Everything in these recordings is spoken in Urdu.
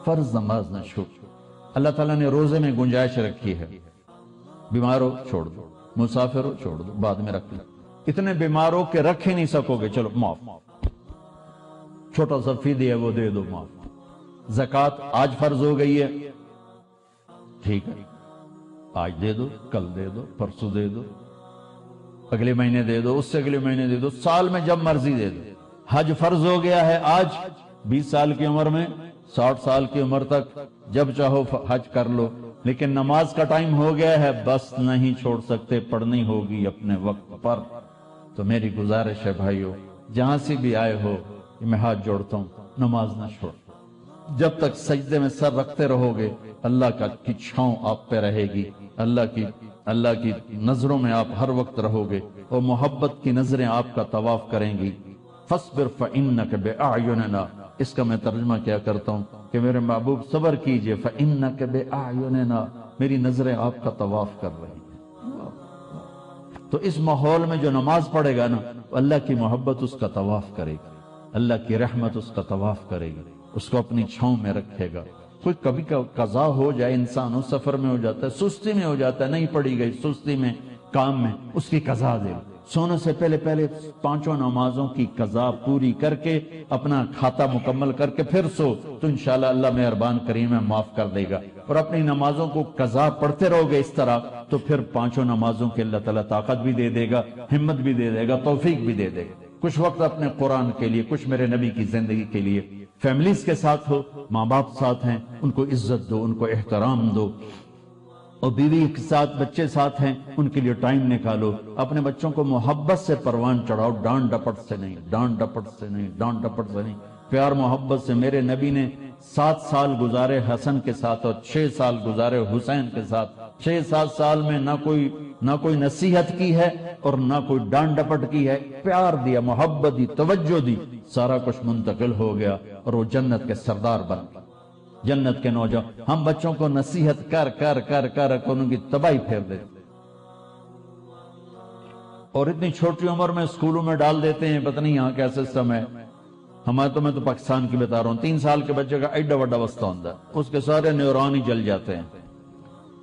فرض نماز نہ چھوڑ۔ اللہ تعالیٰ نے روزے میں گنجائش رکھی ہے، بیمار ہو چھوڑ دو، مسافر ہو چھوڑ دو، بعد میں رکھ لو۔ اتنے بیمار ہو کہ رکھ ہی نہیں سکو گے، چلو معاف، چھوٹا سا فدیہ ہے وہ دے دو، معاف۔ زکوٰۃ آج فرض ہو گئی ہے، ٹھیک ہے، آج دے دو، کل دے دو، پرسوں دے دو، اگلے مہینے دے دو، اس سے اگلے مہینے دے دو، سال میں جب مرضی دے دو۔ حج فرض ہو گیا ہے آج، 20 سال کی عمر میں 60 سال کی عمر تک جب چاہو حج کر لو، لیکن نماز کا ٹائم ہو گیا ہے، بس نہیں چھوڑ سکتے، پڑھنی ہوگی اپنے وقت پر۔ تو میری گزارش ہے بھائیو، جہاں سے بھی آئے ہو، میں ہاتھ جوڑتا ہوں، نماز نہ چھوڑ۔ جب تک سجدے میں سر رکھتے رہو گے، اللہ کی چھاؤں آپ پہ رہے گی، اللہ کی نظروں میں آپ ہر وقت رہو گے، اور محبت کی نظریں آپ کا طواف کریں گی۔ فاصبر فإنک بأعیننا، اس کا میں ترجمہ کیا کرتا ہوں کہ میرے محبوب صبر کیجئے، فإنک بأعیننا، میری نظریں آپ کا طواف کر رہی ہیں۔ تو اس ماحول میں جو نماز پڑھے گا نا، اللہ کی محبت اس کا طواف کرے گی، اللہ کی رحمت اس کا طواف کرے گی، اس کو اپنی چھاؤں میں رکھے گا۔ کوئی کبھی قضا ہو جائے، انسان اس سفر میں ہو جاتا ہے، سستی میں ہو جاتا ہے، نہیں پڑھی گئی، سستی میں، کام میں، اس کی قضا دے۔ سونے سے پہلے 5 نمازوں کی قضا پوری کر کے اپنا کھاتا مکمل کر کے پھر سو، تو انشاءاللہ اللہ مہربان کریم ہے، معاف کر دے گا۔ اور اپنی نمازوں کو قضا پڑھتے رہو گے اس طرح، تو پھر 5 نمازوں کے اللہ تعالیٰ طاقت بھی دے دے گا، ہمت بھی دے دے گا، توفیق بھی دے دے گا۔ کچھ وقت اپنے قرآن کے لیے، کچھ میرے نبی کی زندگی کے لیے، فیملیز کے ساتھ ہو، ماں باپ ساتھ ہیں، ان کو عزت دو، ان کو احترام دو، اور بیوی کے ساتھ، بچے ساتھ ہیں، ان کے لیے ٹائم نکالو۔ اپنے بچوں کو محبت سے پروان چڑھاؤ، ڈانٹ ڈپٹ سے نہیں، ڈانٹ ڈپٹ سے نہیں، ڈانٹ ڈپٹ سے نہیں، پیار محبت سے۔ میرے نبی نے 7 سال گزارے حسن کے ساتھ اور 6 سال گزارے حسین کے ساتھ۔ 6-7 سال میں نہ کوئی نصیحت کی ہے اور نہ کوئی ڈانٹ ڈپٹ کی ہے، پیار دیا، محبت دی، توجہ دی، سارا کچھ منتقل ہو گیا، اور وہ جنت کے سردار بن گئے، جنت کے نوجوان۔ ہم بچوں کو نصیحت کر کر کر کر ان کی تباہی پھیر دیتے، اور اتنی چھوٹی عمر میں اسکولوں میں ڈال دیتے ہیں، پتہ نہیں یہاں کیا سسٹم ہے۔ میں تو پاکستان کی بتا رہا ہوں، 3 سال کے بچے کا ایڈا وڈا وسطہ ہوتا ہے، اس کے سارے نیورون ہی جل جاتے ہیں،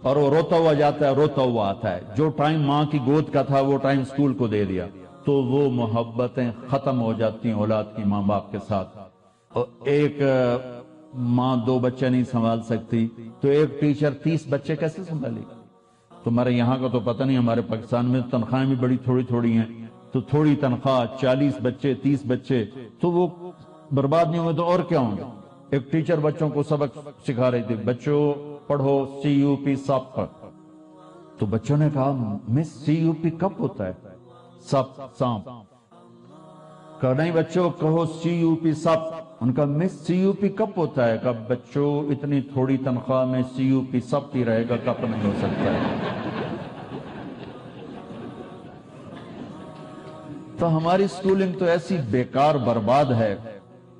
اور وہ روتا ہوا جاتا ہے، روتا ہوا آتا ہے۔ جو ٹائم ماں کی گود کا تھا، وہ ٹائم اسکول کو دے دیا، تو وہ محبتیں ختم ہو جاتی ہیں اولاد کی ماں باپ کے ساتھ۔ اور ایک ماں 2 بچے نہیں سنبھال سکتی، تو ایک ٹیچر 30 بچے کیسے سنبھالے گی؟ تمہارے یہاں کا تو پتہ نہیں، ہمارے پاکستان میں تنخواہیں بھی بڑی تھوڑی ہیں، تو تھوڑی تنخواہ، 40 بچے، 30 بچے، تو وہ برباد نہیں ہوئے تو اور کیا ہوں گے؟ ایک ٹیچر بچوں کو سبق سکھا رہی تھی، بچوں پڑھو CUP سپ، تو بچوں نے کہا مس CUP کب ہوتا ہے؟ سانپ۔ کہا نہیں بچوں، کہو CUP سپ۔ ان کا مس CUP کب ہوتا ہے؟ کہا بچوں اتنی تھوڑی تنخواہ میں CUP سپ ہی رہے گا، کب نہیں ہو سکتا ہے۔ تو ہماری سکولنگ تو ایسی بیکار برباد ہے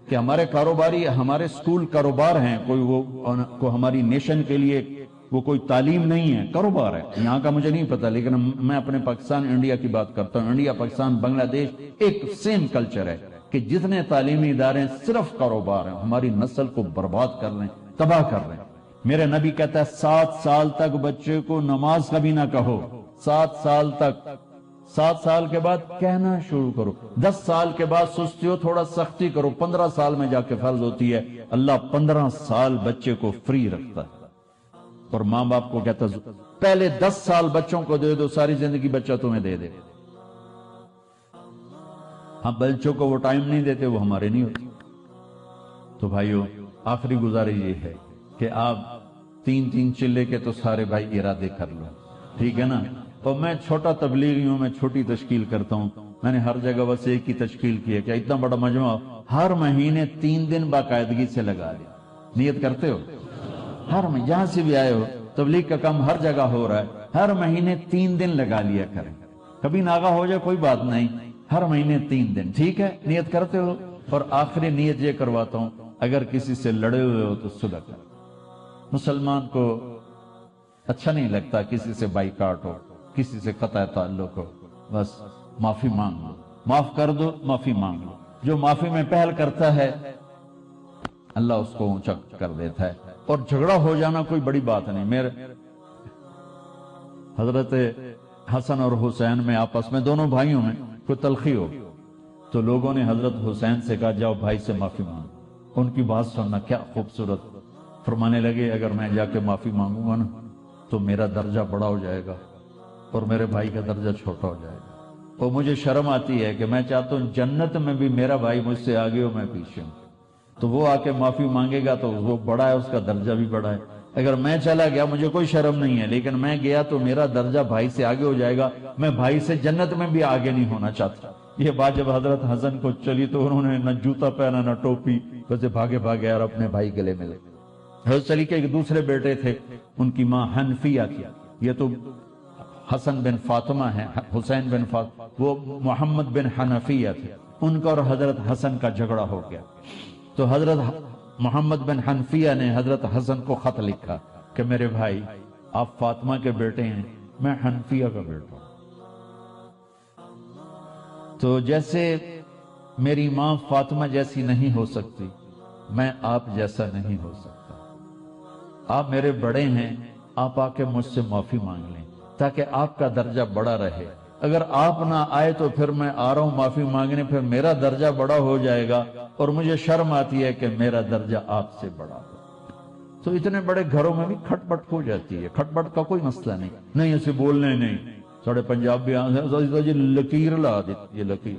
کہ ہمارے کاروباری، ہمارے سکول کاروبار ہیں، کوئی ہماری نیشن کے لیے وہ کوئی تعلیم نہیں ہے، کاروبار ہے۔ یہاں کا مجھے نہیں پتا، لیکن میں اپنے پاکستان انڈیا کی بات کرتا ہوں۔ انڈیا، پاکستان، بنگلہ دیش ایک سیم کلچر ہے کہ جتنے تعلیمی ادارے صرف کاروبار ہیں، ہماری نسل کو برباد کر رہے ہیں، تباہ کر رہے ہیں۔ میرے نبی کہتا ہے 7 سال تک بچے کو نماز کبھی نہ کہو، 7 سال تک۔ 7 سال کے بعد کہنا شروع کرو، 10 سال کے بعد سستی ہو تھوڑا سختی کرو، 15 سال میں جا کے فرض ہوتی ہے۔ اللہ 15 سال بچے کو فری رکھتا ہے، اور ماں باپ کو کہتا ہے پہلے 10 سال بچوں کو دے دو، ساری زندگی بچہ تمہیں دے دے۔ ہم بچوں کو وہ ٹائم نہیں دیتے، وہ ہمارے نہیں ہوتے۔ تو بھائیو، آخری گزارش یہ ہے کہ آپ 3 چلے کے تو سارے بھائی ارادے کر لو، ٹھیک ہے نا؟ اور میں چھوٹا تبلیغی ہوں، میں چھوٹی تشکیل کرتا ہوں، میں نے ہر جگہ بس ایک ہی تشکیل کی ہے کہ اتنا بڑا مجمع ہر مہینے 3 دن باقاعدگی سے لگا لیا۔ نیت کرتے ہو؟ ہر مہینے جہاں سے بھی آئے ہو، تبلیغ کا کام ہر جگہ ہو رہا ہے، ہر مہینے 3 دن لگا لیا کریں۔ کبھی ناغہ ہو جائے کوئی بات نہیں، ہر مہینے 3 دن، ٹھیک ہے؟ نیت کرتے ہو؟ اور آخری نیت یہ کرواتا ہوں، اگر کسی سے لڑے ہوئے ہو تو صلح کرو۔ مسلمان کو اچھا نہیں لگتا کسی سے بائیکاٹ ہو، کسی سے قطع تعلق ہو، بس معافی مانگ لو، معاف کر دو، معافی مانگ لو۔ جو معافی میں پہل کرتا ہے اللہ اس کو اونچا کر دیتا ہے. اور جھگڑا ہو جانا کوئی بڑی بات نہیں. میرے حضرت حسن اور حسین میں آپس میں دونوں بھائیوں میں کوئی تلخی ہو تو لوگوں نے حضرت حسین سے کہا جاؤ بھائی سے معافی مانگو. ان کی بات سننا کیا خوبصورت. فرمانے لگے اگر میں جا کے معافی مانگوں گا نا تو میرا درجہ بڑا ہو جائے گا اور میرے بھائی کا درجہ چھوٹا ہو جائے گا. اور مجھے شرم آتی ہے کہ میں چاہتا ہوں جنت میں بھی میرا بھائی مجھ سے آگے ہو میں پیچھے ہوں. تو وہ آ کے معافی مانگے گا تو وہ بڑا ہے, اس کا درجہ بھی بڑا ہے. اگر میں چلا گیا مجھے کوئی شرم نہیں ہے, لیکن میں گیا تو میرا درجہ بھائی سے آگے ہو جائے گا. میں بھائی سے جنت میں بھی آگے نہیں ہونا چاہتا. یہ بات جب حضرت حسن کو چلی تو انہوں نے نہ جوتا پہنا نہ ٹوپی, ویسے بھاگے بھاگے اور اپنے بھائی گلے ملے. حضرت علی کے ایک دوسرے بیٹے تھے, ان کی ماں حنفیہ تھی. یہ تو حسن بن فاطمہ ہیں, حسین بن فاطمہ, وہ محمد بن حنفیہ تھے. ان کا اور حضرت حسن کا جھگڑا ہو گیا تو حضرت محمد بن حنفیہ نے حضرت حسن کو خط لکھا کہ میرے بھائی آپ فاطمہ کے بیٹے ہیں, میں حنفیہ کا بیٹا ہوں. تو جیسے میری ماں فاطمہ جیسی نہیں ہو سکتی, میں آپ جیسا نہیں ہو سکتا. آپ میرے بڑے ہیں, آپ آ کے مجھ سے معافی مانگ لیں تاکہ آپ کا درجہ بڑا رہے. اگر آپ نہ آئے تو پھر میں آ رہا ہوں معافی مانگنے, پھر میرا درجہ بڑا ہو جائے گا اور مجھے شرم آتی ہے کہ میرا درجہ آپ سے بڑا ہو. تو اتنے بڑے گھروں میں بھی کھٹ پٹ ہو جاتی ہے. کھٹ پٹ کا کوئی مسئلہ نہیں, نہیں اسے بولنے نہیں. ساڑھے پنجاب بھی لکیر لا دیتی, یہ لکیر